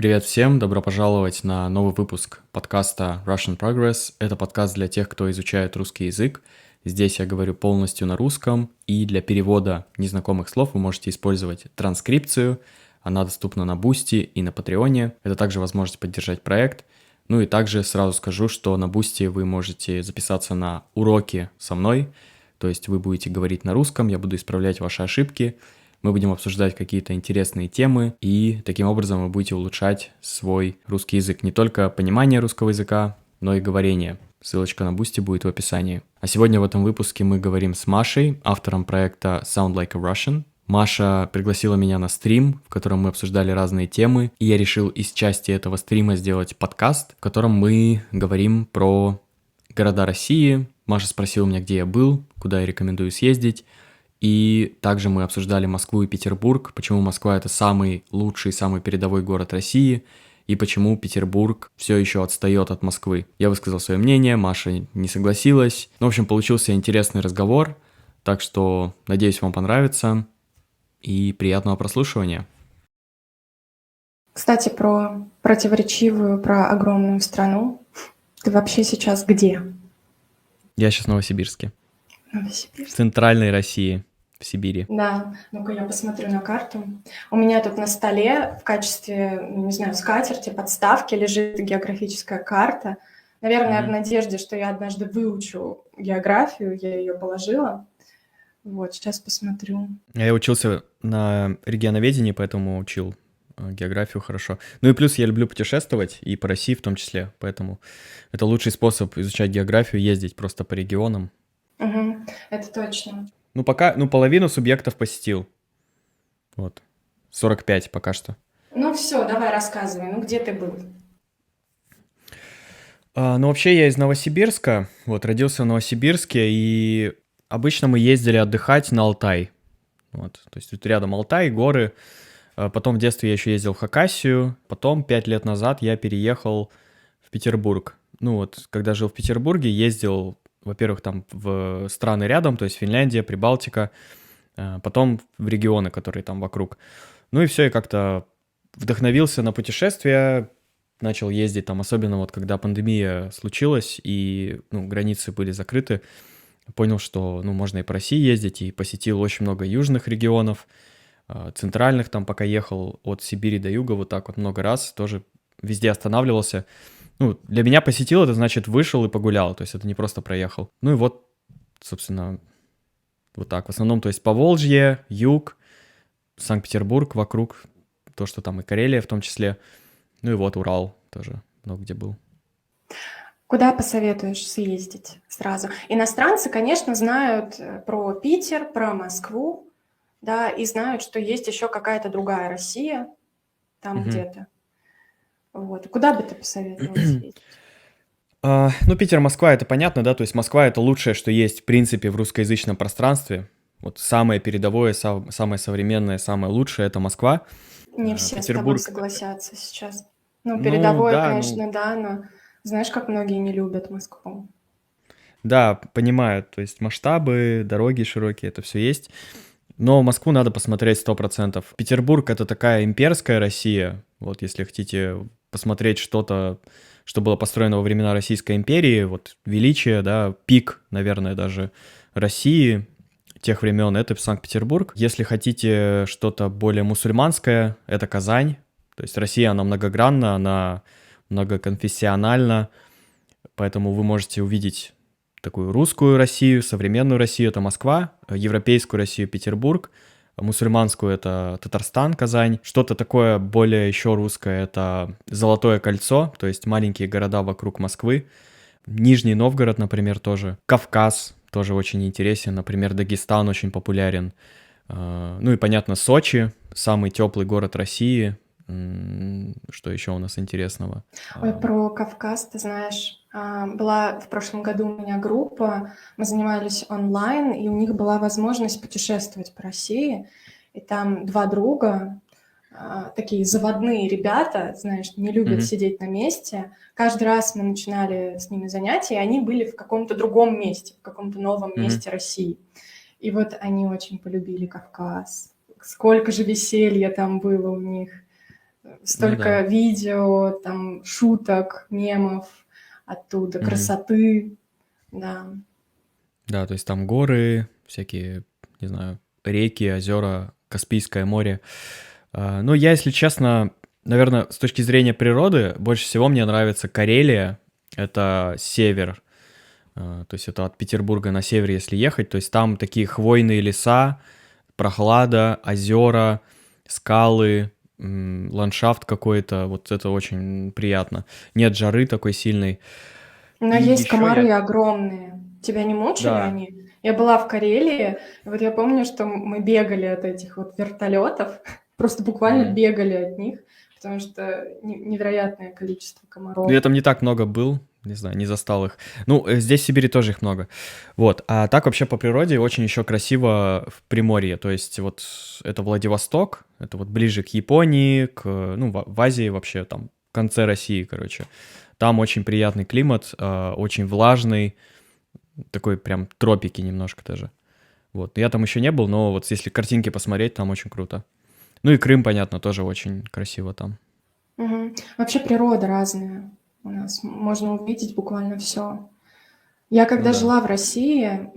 Привет всем, добро пожаловать на новый выпуск подкаста Russian Progress. Это подкаст для тех, кто изучает русский язык. Здесь я говорю полностью на русском, и для перевода незнакомых слов вы можете использовать транскрипцию. Она доступна на Boosty и на Патреоне. Это также возможность поддержать проект. Ну и также сразу скажу, что на Boosty вы можете записаться на уроки со мной. То есть вы будете говорить на русском, я буду исправлять ваши ошибки. Мы будем обсуждать какие-то интересные темы, и таким образом вы будете улучшать свой русский язык. Не только понимание русского языка, но и говорение. Ссылочка на Boosty будет в описании. А сегодня в этом выпуске мы говорим с Машей, автором проекта Sound Like a Russian. Маша пригласила меня на стрим, в котором мы обсуждали разные темы, и я решил из части этого стрима сделать подкаст, в котором мы говорим про города России. Маша спросила меня, где я был, куда я рекомендую съездить. И также мы обсуждали Москву и Петербург, почему Москва — это самый лучший, самый передовой город России, и почему Петербург все еще отстает от Москвы. Я высказал свое мнение, Маша не согласилась. Ну, в общем, получился интересный разговор, так что надеюсь, вам понравится, и приятного прослушивания. Кстати, про противоречивую, про огромную страну. Ты вообще сейчас где? Я сейчас в Новосибирске, в Новосибирск. центральной России, в Сибири. Да, ну-ка я посмотрю на карту. У меня тут на столе в качестве, не знаю, скатерти, подставки лежит географическая карта. Наверное, в надежде, что я однажды выучу географию, я ее положила. Вот, сейчас посмотрю. Я учился на регионоведении, поэтому учил географию хорошо. Ну и плюс я люблю путешествовать, и по России в том числе, поэтому это лучший способ изучать географию, ездить просто по регионам. Угу, это точно. Ну, пока, половину субъектов посетил. Вот. 45 пока что. Ну все, давай рассказывай, ну где ты был? Ну, вообще я из Новосибирска, вот, родился в Новосибирске, и обычно мы ездили отдыхать на Алтай. Вот, то есть тут рядом Алтай, горы. Потом в детстве я еще ездил в Хакасию. Потом 5 лет назад я переехал в Петербург. Ну вот, когда жил в Петербурге, ездил, во-первых, там в страны рядом, то есть Финляндия, Прибалтика, потом в регионы, которые там вокруг. Ну и все, я как-то вдохновился на путешествия, начал ездить там, особенно вот когда пандемия случилась и границы были закрыты, понял, что можно и по России ездить, и посетил очень много южных регионов, центральных, там пока ехал от Сибири до юга, вот так вот много раз, тоже везде останавливался. Ну, для меня посетил, это значит вышел и погулял, то есть это не просто проехал. Ну и вот, собственно, вот так. В основном, то есть Поволжье, юг, Санкт-Петербург вокруг, то, что там и Карелия в том числе. Ну и вот Урал тоже много где был. Куда посоветуешь съездить сразу? Иностранцы, конечно, знают про Питер, про Москву, да, и знают, что есть еще какая-то другая Россия там где-то. Вот. Куда бы ты посоветовал съездить? Ну, Питер, Москва, это понятно, да, то есть Москва — это лучшее, что есть, в принципе, в русскоязычном пространстве. Вот самое передовое, самое современное, самое лучшее — это Москва. Не все с тобой согласятся сейчас. Ну, Ну, передовое, да, конечно, да, но знаешь, как многие не любят Москву. Да, понимаю, то есть масштабы, дороги широкие, это все есть. Но Москву надо посмотреть 100%. Петербург — это такая имперская Россия. Вот если хотите посмотреть что-то, что было построено во времена Российской империи, вот величие, да, пик, наверное, даже России тех времен — это Санкт-Петербург. Если хотите что-то более мусульманское, это Казань. То есть Россия, она многогранна, она многоконфессиональна, поэтому вы можете увидеть такую русскую Россию, современную Россию — это Москва, европейскую Россию — Петербург, мусульманскую — это Татарстан, Казань. Что-то такое более еще русское — это Золотое кольцо, то есть маленькие города вокруг Москвы. Нижний Новгород, например, тоже. Кавказ тоже очень интересен, например, Дагестан очень популярен. Ну и, понятно, Сочи, самый теплый город России. Что еще у нас интересного? Ой, про Кавказ, ты знаешь, была в прошлом году у меня группа, мы занимались онлайн, и у них была возможность путешествовать по России, и там два друга, такие заводные ребята, знаешь, не любят сидеть на месте. Каждый раз мы начинали с ними занятия, и они были в каком-то другом месте, в каком-то новом месте России. И вот они очень полюбили Кавказ. Сколько же веселья там было у них. Ну да. Столько видео, там, шуток, мемов оттуда, Мгм. красоты, да. Да, то есть там горы, всякие, не знаю, реки, озера, Каспийское море. Ну, я, если честно, наверное, с точки зрения природы, больше всего мне нравится Карелия. Это север. То есть это от Петербурга на север, если ехать. То есть там такие хвойные леса, прохлада, озера, скалы, ландшафт какой-то. Вот это очень приятно. Нет жары такой сильной. Но И есть еще комары я... огромные. Тебя не мучили Да. они? Я была в Карелии, и вот я помню, что мы бегали от этих вот вертолетов, просто буквально Мгм. бегали от них, потому что невероятное количество комаров. Я там не так много был, не знаю, не застал их. Ну, здесь в Сибири тоже их много. Вот. А так вообще по природе очень еще красиво в Приморье. То есть вот это Владивосток, это вот ближе к Японии, ну, в Азии вообще, там, в конце России, короче. Там очень приятный климат, очень влажный, такой прям тропики немножко даже. Вот. Я там еще не был, но вот если картинки посмотреть, там очень круто. Ну и Крым, понятно, тоже очень красиво там. Мгм. Вообще природа разная у нас, можно увидеть буквально все. Я Ну когда да. жила в России,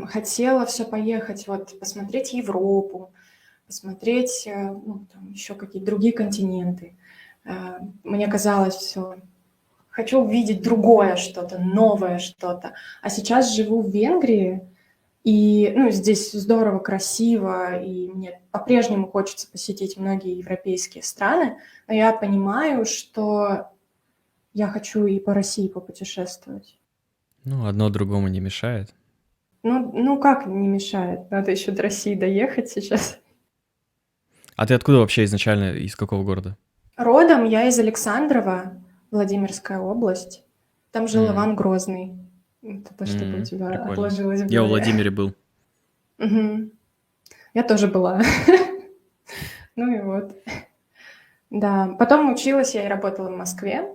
хотела все поехать, вот, посмотреть Европу, посмотреть, ну, там еще какие-то другие континенты. Мне казалось все. Хочу увидеть другое что-то, новое что-то. А сейчас живу в Венгрии, и, ну, здесь здорово, красиво, и мне по-прежнему хочется посетить многие европейские страны, но я понимаю, что я хочу и по России попутешествовать. Ну, одно другому не мешает. Ну как не мешает? Надо еще до России доехать сейчас. А ты откуда вообще изначально, из какого города? Родом я из Александрова, Владимирская область. Там жил М, Иван Грозный. Это чтобы у тебя Прикольно. отложилось в Я в голове. Владимире был. Мгм. Я тоже была. Ну и вот. Да, потом училась я и работала в Москве.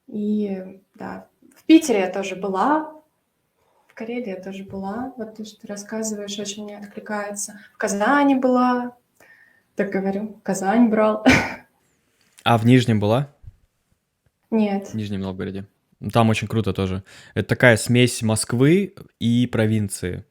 И да, в Питере я тоже была, в Карелии я тоже была. Вот то, что ты рассказываешь, очень мне откликается. В Казани была, так говорю, Казань брал. А в Нижнем была? В Нет. Нижнем Новгороде. Ну, там очень круто тоже. Это такая смесь Москвы и провинции.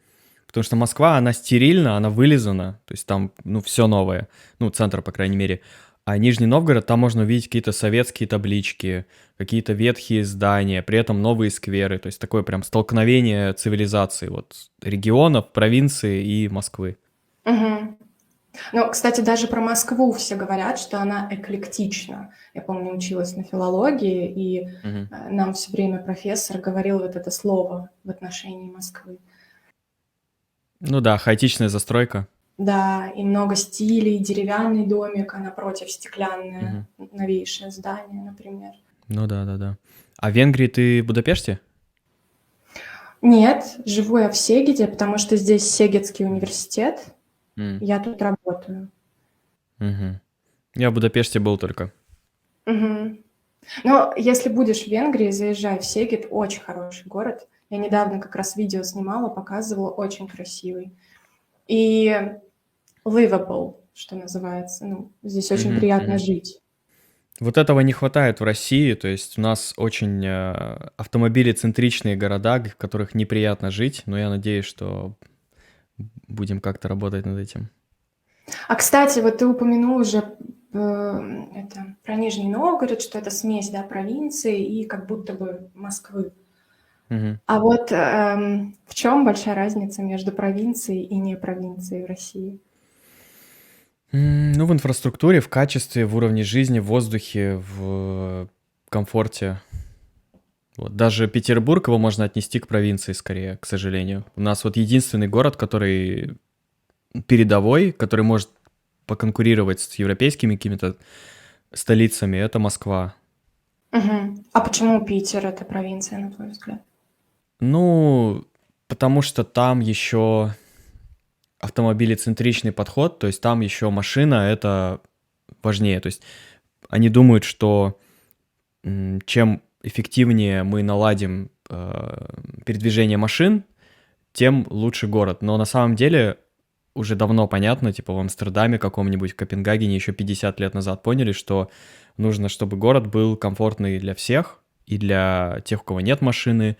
Потому что Москва, она стерильна, она вылизана. То есть там, ну, все новое. Ну, центр, по крайней мере. А Нижний Новгород, там можно увидеть какие-то советские таблички, какие-то ветхие здания, при этом новые скверы. То есть такое прям столкновение цивилизаций. Вот регионов, провинции и Москвы. Мгм. Ну, кстати, даже про Москву все говорят, что она эклектична. Я помню, училась на филологии, и Мгм. нам все время профессор говорил вот это слово в отношении Москвы. Ну да, хаотичная застройка. Да, и много стилей, деревянный домик, а напротив стеклянное Мгм. новейшее здание, например. Ну да, да, да. А в Венгрии ты в Будапеште? Нет, живу я в Сегеде, потому что здесь Сегедский М. университет, М. я тут работаю. Мгм. Я в Будапеште был только. Мгм. Но если будешь в Венгрии, заезжай в Сегед, очень хороший город. Я недавно как раз видео снимала, показывала, очень красивый. И livable, что называется. Ну, здесь очень Мгм, приятно мгм. жить. Вот этого не хватает в России, то есть у нас очень автомобилецентричные города, в которых неприятно жить, но я надеюсь, что будем как-то работать над этим. А, кстати, вот ты упомянул уже это, про Нижний Новгород, что это смесь, да, провинции и как будто бы Москвы. Мгм. А вот в чем большая разница между провинцией и не провинцией в России? Ну, в инфраструктуре, в качестве, в уровне жизни, в воздухе, в комфорте. Вот. Даже Петербург его можно отнести к провинции скорее, к сожалению. У нас вот единственный город, который передовой, который может поконкурировать с европейскими какими-то столицами, это Москва. Мгм. А почему Питер это провинция, на твой взгляд? Ну, потому что там еще автомобилецентричный подход, то есть там еще машина это важнее. То есть они думают, что чем эффективнее мы наладим передвижение машин, тем лучше город. Но на самом деле уже давно понятно, типа в Амстердаме каком-нибудь, в Копенгагене еще 50 лет назад поняли, что нужно, чтобы город был комфортный для всех, и для тех, у кого нет машины,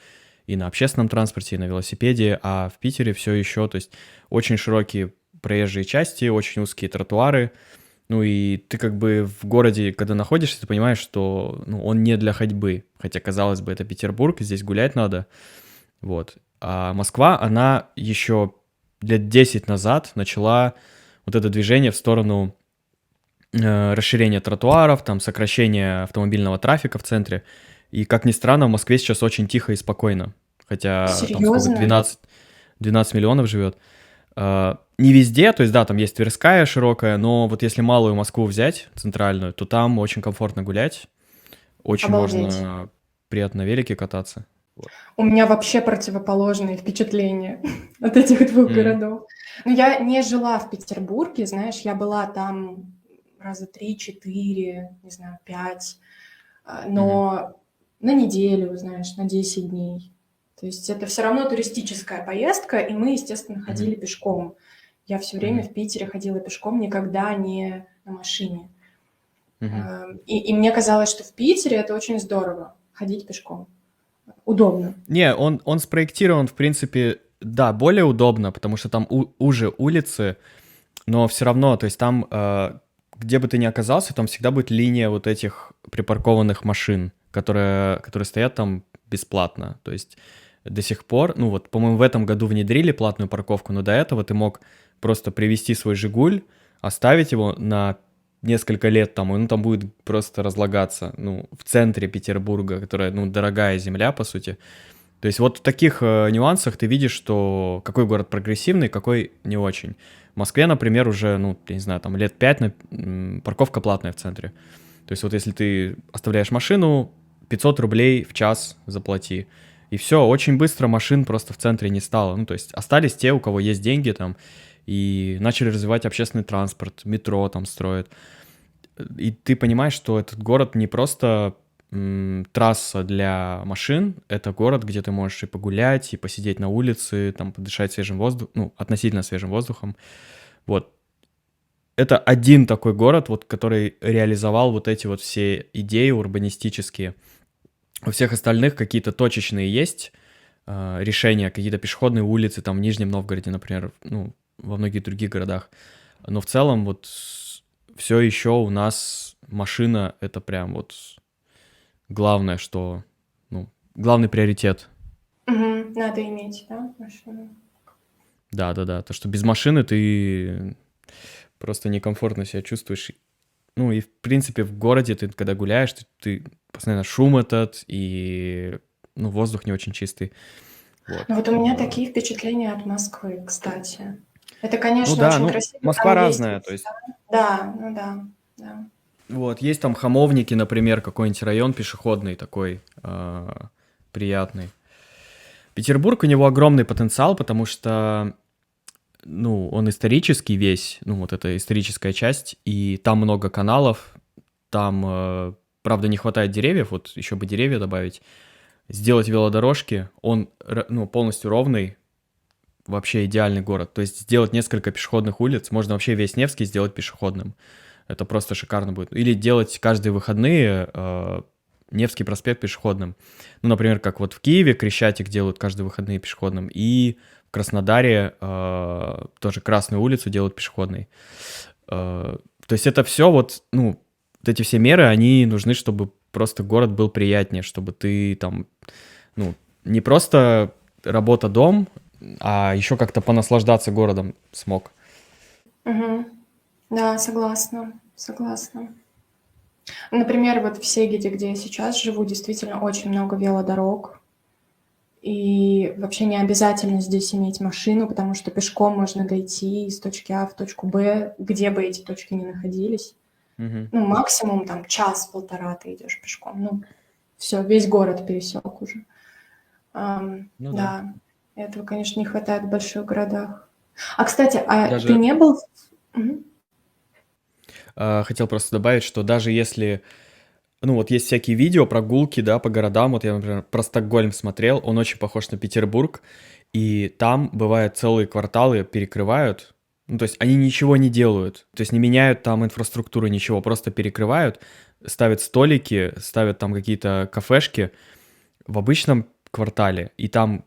и на общественном транспорте, и на велосипеде, а в Питере все еще, то есть очень широкие проезжие части, очень узкие тротуары, ну и ты как бы в городе, когда находишься, ты понимаешь, что ну, он не для ходьбы, хотя, казалось бы, это Петербург, здесь гулять надо, вот. А Москва, она еще лет 10 назад начала вот это движение в сторону расширения тротуаров, там, сокращения автомобильного трафика в центре. И, как ни странно, в Москве сейчас очень тихо и спокойно. Хотя там сколько, Серьезно? 12 миллионов живет. Не везде, то есть, да, там есть Тверская широкая, но вот если малую Москву взять, центральную, то там очень комфортно гулять, очень Обалдеть. можно приятно на велике кататься. Вот. У меня вообще противоположные впечатления от этих двух М, городов. Но я не жила в Петербурге, знаешь, я была там раза 3-4, не знаю, 5, мгм, но на неделю, знаешь, на 10 дней. То есть это все равно туристическая поездка, и мы, естественно, мгм, ходили пешком. Я все время мгм, в Питере ходила пешком, никогда не на машине. мгм. И мне казалось, что в Питере это очень здорово ходить пешком. Удобно. Не, он спроектирован, в принципе, да, более удобно, потому что там уже улицы, но все равно, то есть там, где бы ты ни оказался, там всегда будет линия вот этих припаркованных машин, которые стоят там бесплатно. То есть до сих пор, ну вот, по-моему, в этом году внедрили платную парковку, но до этого ты мог просто привезти свой «Жигуль», оставить его на несколько лет там, и он там будет просто разлагаться, ну, в центре Петербурга, которая, ну, дорогая земля, по сути. То есть вот в таких нюансах ты видишь, что какой город прогрессивный, какой не очень. В Москве, например, уже, ну, я не знаю, там лет 5 парковка платная в центре. То есть вот если ты оставляешь машину, 500 рублей в час заплати. И все, очень быстро машин просто в центре не стало. Ну, то есть остались те, у кого есть деньги там, и начали развивать общественный транспорт, метро там строят. И ты понимаешь, что этот город не просто трасса для машин, это город, где ты можешь и погулять, и посидеть на улице, там, подышать свежим воздухом, ну, относительно свежим воздухом. Вот. Это один такой город, вот, который реализовал вот эти вот все идеи урбанистические. У всех остальных какие-то точечные есть решения, какие-то пешеходные улицы, там, в Нижнем Новгороде, например, ну, во многих других городах. Но в целом вот все еще у нас машина — это прям вот главное, что, ну, главный приоритет. Мгм. Надо иметь, да, машину? Да-да-да, то, что без машины ты просто некомфортно себя чувствуешь. Ну и, в принципе, в городе ты, когда гуляешь, ты постоянно шум этот, и, ну, воздух не очень чистый. Вот. Ну вот у меня такие впечатления от Москвы, кстати. Это, Ну конечно, да, очень ну, красиво, Москва там есть разная, то места. есть, Да, ну да, да. вот, есть там Хамовники, например, какой-нибудь район пешеходный такой, приятный. Петербург, у него огромный потенциал, потому что ну, он исторический весь, ну, вот эта историческая часть, и там много каналов, там, правда, не хватает деревьев, вот еще бы деревья добавить, сделать велодорожки, он, ну, полностью ровный, вообще идеальный город, то есть сделать несколько пешеходных улиц, можно вообще весь Невский сделать пешеходным, это просто шикарно будет, или делать каждые выходные Невский проспект пешеходным, ну, например, как вот в Киеве Крещатик делают каждые выходные пешеходным, и в Краснодаре тоже Красную улицу делают пешеходной. То есть это все вот, ну, вот эти все меры, они нужны, чтобы просто город был приятнее, чтобы ты там, ну, не просто работа-дом, а еще как-то понаслаждаться городом смог. Мгм. Да, согласна, согласна. Например, вот в Сегеде, где я сейчас живу, действительно очень много велодорог. И вообще не обязательно здесь иметь машину, потому что пешком можно дойти из точки А в точку Б, где бы эти точки ни находились. Мгм. Ну, максимум там час-полтора ты идешь пешком. Ну, все, весь город пересек уже. Ну да. Да, этого, конечно, не хватает в больших городах. А, кстати, а ты Даже не был... Мгм. хотел просто добавить, что даже если ну, вот есть всякие видео, прогулки, да, по городам. Вот я, например, про Стокгольм смотрел, он очень похож на Петербург, и там, бывает, целые кварталы перекрывают, Ну, то есть они ничего не делают, то есть не меняют там инфраструктуру, ничего, просто перекрывают, ставят столики, ставят там какие-то кафешки в обычном квартале, и там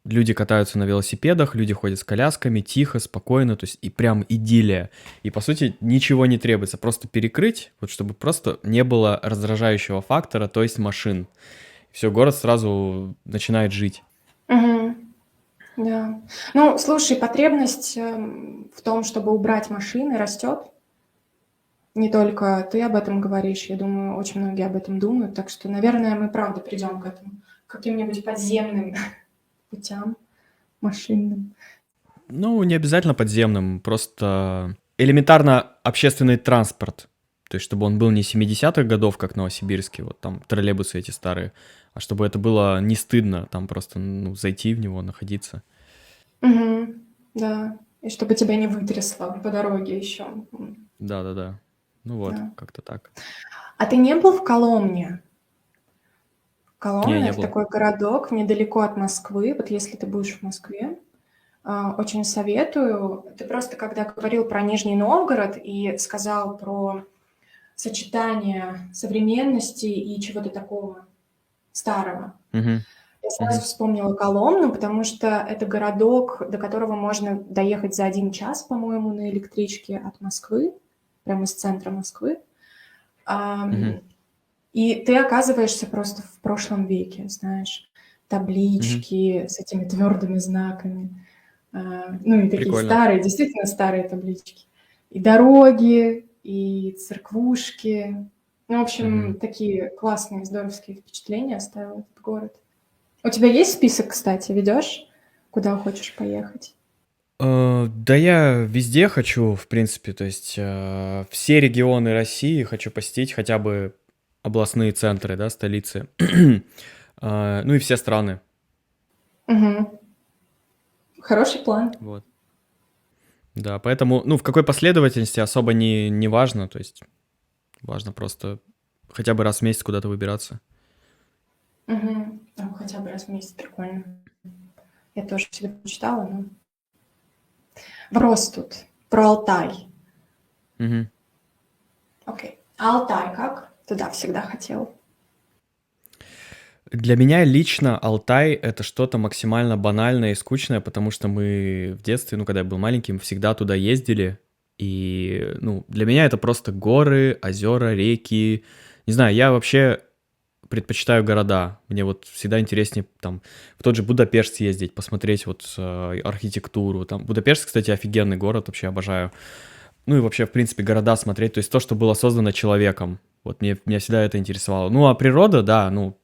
люди катаются на велосипедах, люди ходят с колясками, тихо, спокойно, то есть и прям идиллия. И, по сути, ничего не требуется, просто перекрыть, вот чтобы просто не было раздражающего фактора, то есть машин. Все, город сразу начинает жить. Мгм. Да. Ну, слушай, потребность в том, чтобы убрать машины, растет. Не только ты об этом говоришь, я думаю, очень многие об этом думают, так что, наверное, мы правда придем к этому, к каким-нибудь подземным путям машинным. Ну, не обязательно подземным, просто элементарно общественный транспорт. То есть, чтобы он был не 70-х годов, как в Новосибирске, вот там троллейбусы эти старые, а чтобы это было не стыдно, там просто, ну, зайти в него, находиться. Мгм. Да. И чтобы тебя не вытрясло по дороге еще. Да-да-да. Ну вот, Да. как-то так. А ты не был в Коломне? Не, Коломна — не это был. такой городок недалеко от Москвы. Вот если ты будешь в Москве, очень советую. Ты просто, когда говорил про Нижний Новгород и сказал про сочетание современности и чего-то такого старого, Мгм, я сразу мгм. вспомнила Коломну, потому что это городок, до которого можно доехать за 1 час, по-моему, на электричке от Москвы, прямо из центра Москвы. Мгм. Ам, И ты оказываешься просто в прошлом веке, знаешь, Мгм. таблички с этими твердыми знаками, ну и такие Прикольно. старые, действительно старые таблички, и дороги, и церквушки. Ну, в общем, Мгм. такие классные, здоровские впечатления оставил этот город. У тебя есть список, кстати, ведешь, куда хочешь поехать? Да я везде хочу, в принципе, то есть все регионы России хочу посетить, хотя бы областные центры, да, столицы. Ну и все страны. Мгм. Хороший план. Вот. Да, поэтому, ну, в какой последовательности особо не важно, то есть важно просто хотя бы раз в месяц куда-то выбираться. Мгм. Ну, хотя бы раз в месяц, прикольно. Я тоже всегда мечтала, но... Вопрос тут про Алтай. Мгм. Окей. А Алтай как? Туда всегда хотел. Для меня лично Алтай — это что-то максимально банальное и скучное, потому что мы в детстве, ну, когда я был маленьким, всегда туда ездили. И, ну, для меня это просто горы, озера, реки. Не знаю, я вообще предпочитаю города. Мне вот всегда интереснее там в тот же Будапешт съездить, посмотреть вот архитектуру. Там Будапешт, кстати, офигенный город, вообще обожаю. Ну и вообще, в принципе, города смотреть, то есть то, что было создано человеком. Вот меня всегда это интересовало. Ну, а природа, да, ну,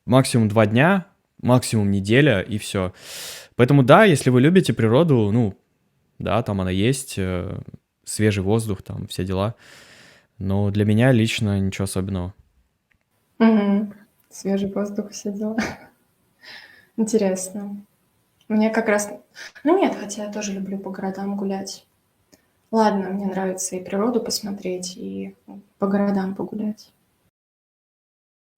максимум 2 дня, максимум неделя и все. Поэтому да, если вы любите природу, ну, да, там она есть, свежий воздух, там все дела. Но для меня лично ничего особенного. Мгм. Свежий воздух, все дела. Интересно. Мне как раз... Ну нет, хотя я тоже люблю по городам гулять. Ладно, мне нравится и природу посмотреть, и по городам погулять.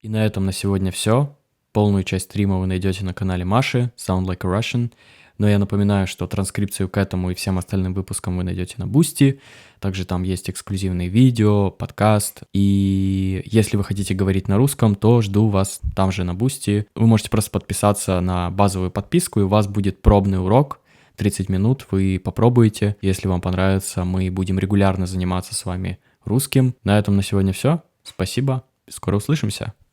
И на этом на сегодня все. Полную часть стрима вы найдете на канале Маши Sound Like a Russian. Но я напоминаю, что транскрипцию к этому и всем остальным выпускам вы найдете на Бусти. Также там есть эксклюзивные видео, подкаст. И если вы хотите говорить на русском, то жду вас там же на Бусти. Вы можете просто подписаться на базовую подписку, и у вас будет пробный урок. 30 минут вы попробуете. Если вам понравится, мы будем регулярно заниматься с вами русским. На этом на сегодня все. Спасибо. Скоро услышимся.